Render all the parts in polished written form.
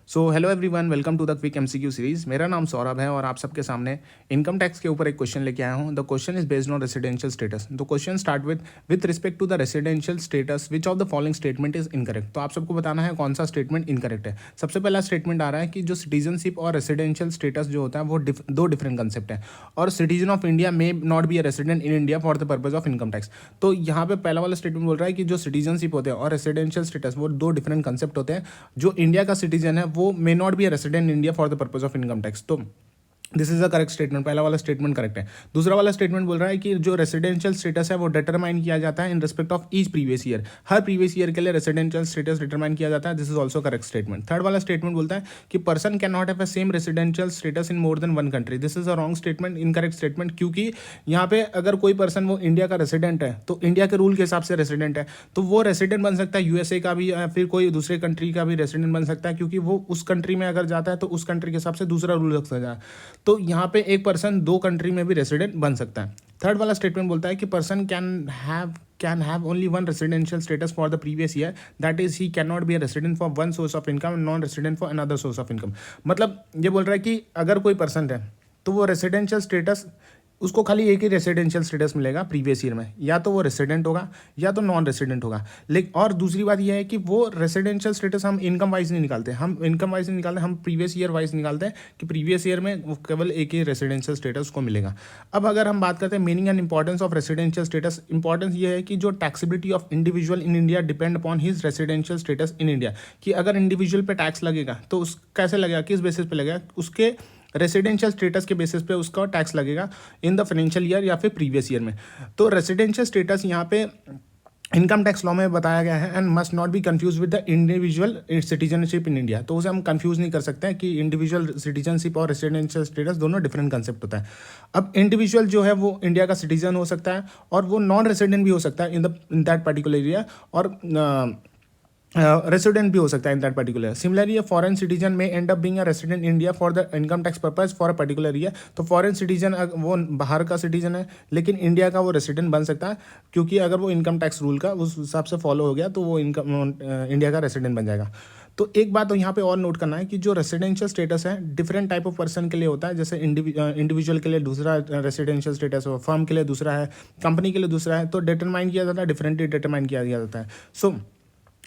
So hello everyone, welcome to the quick MCQ series. मेरा नाम सौरभ है और आप सबके सामने इनकम टैक्स के ऊपर एक क्वेश्चन लेके आया हूँ। The question is based on residential status. The question start with respect to the residential status which of the following statement is incorrect. तो आप सबको बताना है कौन सा स्टेटमेंट इनकरेक्ट है। सबसे पहला स्टेटमेंट आ रहा है कि जो सिटीजनशिप और रेसिडेंशियल स्टेटस जो होता है वो दो डिफरेंट कंसेप्ट है और citizen of India may not B a resident in India for the purpose of income tax. तो यहाँ पे पहला वाला स्टेटमेंट बोल रहा है कि जो सिटीजनशिप होते हैं और रेसिडेंशियल स्टेटस वो दो डिफरेंट कंसेप्ट होते हैं। जो इंडिया का सिटीजन है वो may not be resident India for the purpose of income tax. तो this is a correct statement. पहला वाला स्टेटमेंट करेक्ट है। दूसरा वाला स्टेटमेंट बोल रहा है कि जो रेसिडेंशियल स्टेटस है वो डिटरमाइन किया जाता है in respect of each previous year. Her previous year के लिए रेसिडेंशियल स्टेटस डिटरमाइन किया जाता है। This is also correct statement. Third वाला स्टेटमेंट बोलता है कि person can not have a same residential status in more than one country. This is a wrong statement, incorrect statement, क्योंकि यहाँ पे अगर कोई पर्सन वो इंडिया का रेसिडेंट है तो इंडिया के रूल के हिसाब से रेसिडेंट है, तो वो रेसिडेंट बन सकता है यूएसए का भी या फिर कोई दूसरे कंट्री का भी रेसिडेंट बन सकता है, क्योंकि वो उस कंट्री में अगर जाता है तो उस कंट्री के हिसाब से दूसरा रूल रख सकता है। तो यहाँ पे एक पर्सन दो कंट्री में भी रेसिडेंट बन सकता है। थर्ड वाला स्टेटमेंट बोलता है कि person can have only one residential status for the previous year, that is he can not be a resident for one source of income and non resident for another source of income. मतलब ये बोल रहा है कि अगर कोई person है तो वो रेसिडेंशियल स्टेटस उसको खाली एक ही रेसिडेंशियल स्टेटस मिलेगा प्रीवियस ईयर में, या तो वो रेसिडेंट होगा या तो नॉन रेसिडेंट होगा। लेकिन और दूसरी बात यह है कि वो रेसिडेंशियल स्टेटस हम इनकम वाइज नहीं निकालते, हम प्रीवियस ईयर वाइज निकालते हैं कि प्रीवियस ईयर में वो केवल एक ही रेसिडेंशियल स्टेटस को मिलेगा। अब अगर हम बात करते हैं meaning and importance of residential status, importance ये है कि जो taxability of individual in India depend upon his residential status in India. कि अगर इंडिविजुअल पे टैक्स लगेगा तो उस कैसे लगेगा, किस बेसिस पे लगेगा, उसके रेसिडेंशियल स्टेटस के बेसिस पे उसका टैक्स लगेगा इन द फाइनेंशियल ईयर या फिर प्रीवियस ईयर में। तो रेसिडेंशियल स्टेटस यहाँ पे इनकम टैक्स लॉ में बताया गया है and must not be confuse with the individual citizenship in India. तो उसे हम कंफ्यूज नहीं कर सकते हैं कि इंडिविजुअल सिटीजनशिप और रेसिडेंशियल स्टेटस दोनों डिफरेंट कंसेप्ट होता है। अब इंडिविजुअल जो है वो इंडिया का सिटीजन हो सकता है और वो नॉन रेसिडेंट भी हो सकता है इन दैट पर्टिकुलर एरिया, और रेसिडेंट भी हो सकता है in that particular. Similarly foreign citizen में end up being a resident India for the income tax purpose for a particular year. तो फॉरेन सिटीजन वो बाहर का सिटीजन है लेकिन इंडिया का वो रेसिडेंट बन सकता है, क्योंकि अगर वो इनकम टैक्स रूल का उस हिसाब से फॉलो हो गया तो वो इंडिया का रेसिडेंट बन जाएगा। तो एक बात तो यहाँ पे और नोट करना है कि जो रेसिडेंशियल स्टेटस है डिफरेंट टाइप ऑफ पर्सन के लिए होता है। जैसे इंडिविजुअल के लिए दूसरा रेसिडेंशियल स्टेटस हो, फर्म के लिए दूसरा है, कंपनी के लिए दूसरा है, तो डिटरमाइन किया जाता है, डिफरेंटली डिटरमाइन किया जाता है। सो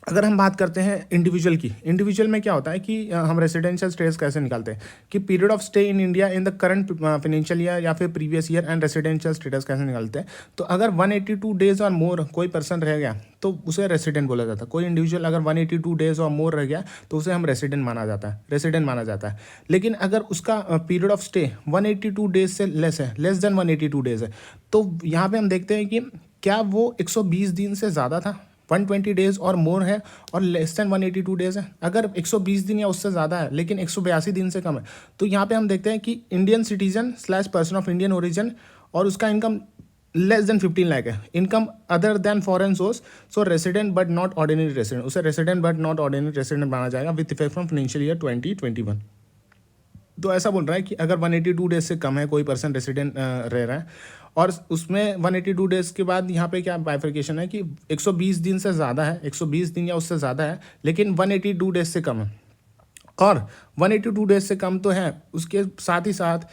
अगर हम बात करते हैं इंडिविजुअल की, इंडिविजुअल में क्या होता है कि हम रेसिडेंशियल स्टेटस कैसे निकालते हैं कि period of stay in India in the current financial year या फिर previous year and residential status कैसे निकालते हैं। तो अगर 182 डेज और मोर कोई पर्सन रह गया तो उसे रेसिडेंट बोला जाता है। कोई इंडिविजुअल अगर 182 डेज और मोर रह गया तो उसे हम रेसिडेंट माना जाता है। लेकिन अगर उसका पीरियड ऑफ स्टे 182 डेज से लेस है, लेस देन 182 डेज है, तो यहाँ पे हम देखते हैं कि क्या वो 120 दिन से ज़्यादा था, 120 डेज और मोर है, और लेस देन 182 डेज है। अगर 120 दिन या उससे ज़्यादा है लेकिन 182 दिन से कम है, तो यहाँ पे हम देखते हैं कि Indian citizen slash person of Indian origin और उसका इनकम लेस देन 15 लाख है, income other than foreign source, so resident but not ordinary resident, उसे resident but not ordinary resident माना जाएगा with effect from financial year 2021। तो ऐसा बोल रहा है कि अगर 182 डेज से कम है कोई पर्सन रेसिडेंट रह रहा है और उसमें 182 डेज के बाद यहाँ पे क्या बाइफर्केशन है कि 120 दिन से ज़्यादा है, 120 दिन या उससे ज़्यादा है लेकिन 182 डेज से कम है, और 182 डेज से कम तो है, उसके साथ ही साथ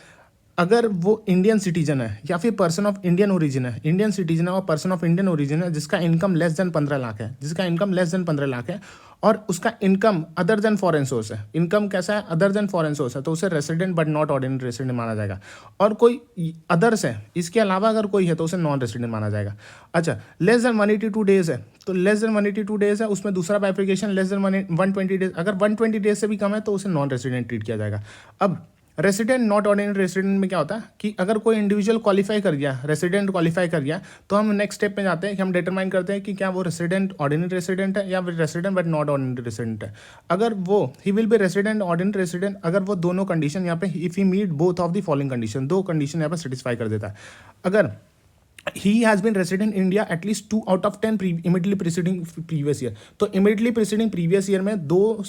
अगर वो इंडियन सिटीजन है या फिर पर्सन ऑफ इंडियन ओरिजिन है, इंडियन सिटीजन है और पर्सन ऑफ इंडियन ओरिजिन है जिसका इनकम लेस देन 15 लाख है, और उसका income other than foreign source है, इनकम कैसा है, अदर देन फॉरेन सोर्स है, तो उसे resident but not ordinary resident माना जाएगा। और कोई अदर्स है, इसके अलावा अगर कोई है तो उसे नॉन रेसिडेंट माना जाएगा। अच्छा, लेस देन 182 डेज है, तो लेस देन 182 डेज है उसमें दूसरा बाइफिकेशन लेस देन 120 डेज, अगर 120 डेज से भी कम है तो उसे नॉन रेसिडेंट ट्रीट किया जाएगा। अब रेसिडेंट नॉट ऑर्डिनरी रेसिडेंट में क्या होता है कि अगर कोई इंडिविजुअल क्वालिफाई कर गया, रेसिडेंट क्वालिफाई कर गया, तो हम नेक्स्ट स्टेप में जाते हैं कि हम डिटरमाइन करते हैं कि क्या वो रेसिडेंट ऑर्डिनरी रेसिडेंट है या फिर resident but not ordinary resident है। अगर वो he will be resident ordinary resident अगर वो दोनों कंडीशन यहाँ पे if he meet both of the following condition, दो कंडीशन यहाँ पे सेटिस्फाई कर देता है। अगर he has been resident in India at least 2 out of 10 immediately preceding previous year। तो immediately preceding previous year में दो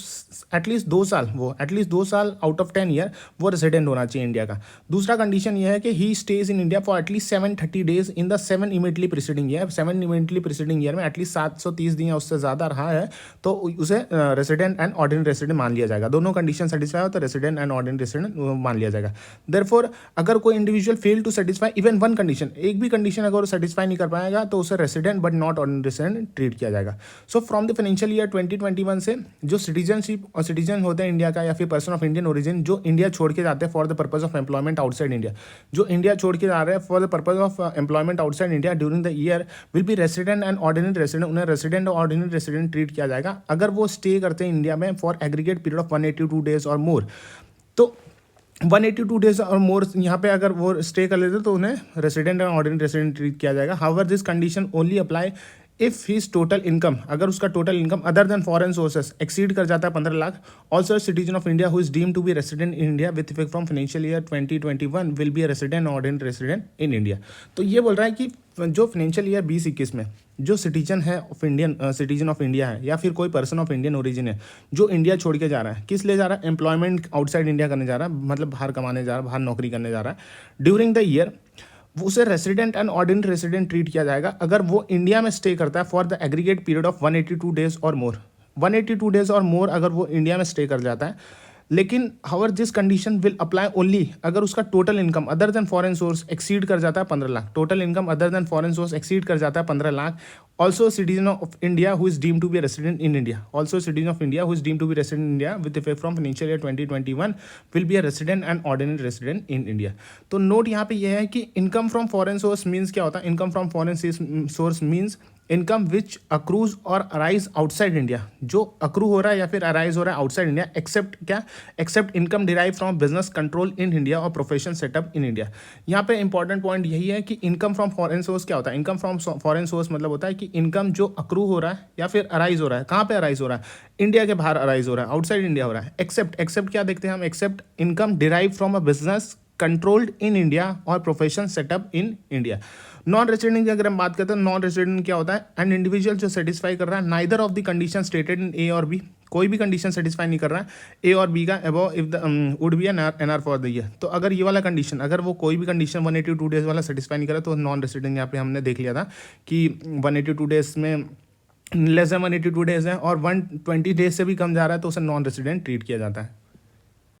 एटलीस्ट 2 साल वो एटलीस्ट 2 साल आउट ऑफ 10 ईयर वो रेसिडेंट होना चाहिए इंडिया का। दूसरा कंडीशन ये है कि he stays in India for at least 730 days in the 7 immediately preceding year. 7 immediately preceding year में एटलीस्ट 730 दिन या उससे ज़्यादा रहा है तो उसे रेसिडेंट एंड ऑर्डिनरी रेसिडेंट मान लिया जाएगा। दोनों कंडीशन सेटिस्फाई हो तो रेसिडेंट एंड ऑर्डिनरी रेसिडेंट मान लिया जाएगा। देयरफॉर अगर कोई individual fail to satisfy even one condition, एक भी कंडीशन अगर वो सेटिस्फाई नहीं कर पाएगा तो उसे resident but not ordinary resident treat किया जाएगा। So from the financial year 2021 से जो सिटीजनशिप और सिटीजन होते हैं इंडिया का या फिर पर्सन ऑफ इंडियन ओरिजिन जो इंडिया छोड़ के जाते हैं for the purpose of employment outside India, जो इंडिया छोड़ के जा रहे हैं for the purpose of employment outside India during the year will be resident and ordinary resident. उन्हें रेसिडेंट और ऑर्डिनरी रेसिडेंट ट्रीट किया जाएगा अगर वो स्टे करते हैं इंडिया में for aggregate period of 182 days और मोर। तो 182 डेज और मोर यहाँ पे अगर वो स्टे कर लेते तो उन्हें resident and ordinary resident treat किया जाएगा। However this condition only apply if his total income, अगर उसका total income other than foreign sources exceed कर जाता है 15 lakh, also citizen of India who is deemed to be resident in India with effect from financial year 2021 will be a resident ordinary resident in India. तो ये बोल रहा है कि जो फाइनेंशियल ईयर 2021 में जो सिटीजन है of Indian citizen of India है या फिर कोई पर्सन ऑफ इंडियन ओरिजिन है जो इंडिया छोड़ के जा रहा है, किस लिए जा रहा है? एम्प्लॉयमेंट आउटसाइड इंडिया करने जा रहा है, मतलब बाहर कमाने जा रहा है, बाहर नौकरी करने जा रहा है ड्यूरिंग द ईयर, उसे resident and ordinary resident treat किया जाएगा अगर वो इंडिया में स्टे करता है for the aggregate period of 182 days और मोर। 182 डेज और मोर अगर वो इंडिया में स्टे कर जाता है, लेकिन however this condition will apply only अगर उसका total income other than foreign source exceed कर जाता है 15 lakh. Total income other than foreign source exceed कर जाता है 15 lakh. Also citizen of India who is deemed to be resident in India, also citizen of India who is deemed to be resident in India with effect from financial year 2021 will be a resident and ordinary resident in India. तो note यहाँ पे यह है कि income from foreign source means क्या होता है? Income from foreign source means income which accrues और अराइज आउटसाइड इंडिया, जो अक्रू हो रहा है या फिर अराइज हो रहा है आउटसाइड इंडिया, एक्सेप्ट क्या? Except income derive from business control in India और प्रोफेशन सेटअप इन इंडिया। यहाँ पे इंपॉर्टेंट पॉइंट यही है कि इनकम फ्रॉम फॉरेन सोर्स क्या होता है? इनकम फ्रॉम फॉरेन सोर्स मतलब होता है कि इनकम जो अक्रू हो रहा है या फिर अराइज हो रहा है, कहाँ पे अराइज हो रहा है? इंडिया के बाहर अराइज हो रहा है, आउटसाइड इंडिया हो रहा है। एक्सेप्ट क्या देखते हैं हम? Except income derive from a business controlled in India और profession setup in India. Non resident की अगर हम बात करते हैं, नॉन रेसिडेंट क्या होता है? एन इंडिविजुअल जो सेटिस्फाई कर रहा है neither of the condition stated in A और बी, कोई भी कंडीशन सेटिस्फाई नहीं कर रहा है ए और बी का above if the would be N R for the year. तो अगर ये वाला कंडीशन, अगर वो कोई भी कंडीशन 182 डेज वाला सेटिस्फाई नहीं करे तो नॉन रेसिडेंट। यहाँ पे हमने देख लिया था कि 182 डेज में लेस देन 182 डेज है और 120 डेज से भी कम जा रहा है तो उसे नॉन रेसिडेंट ट्रीट किया जाता है।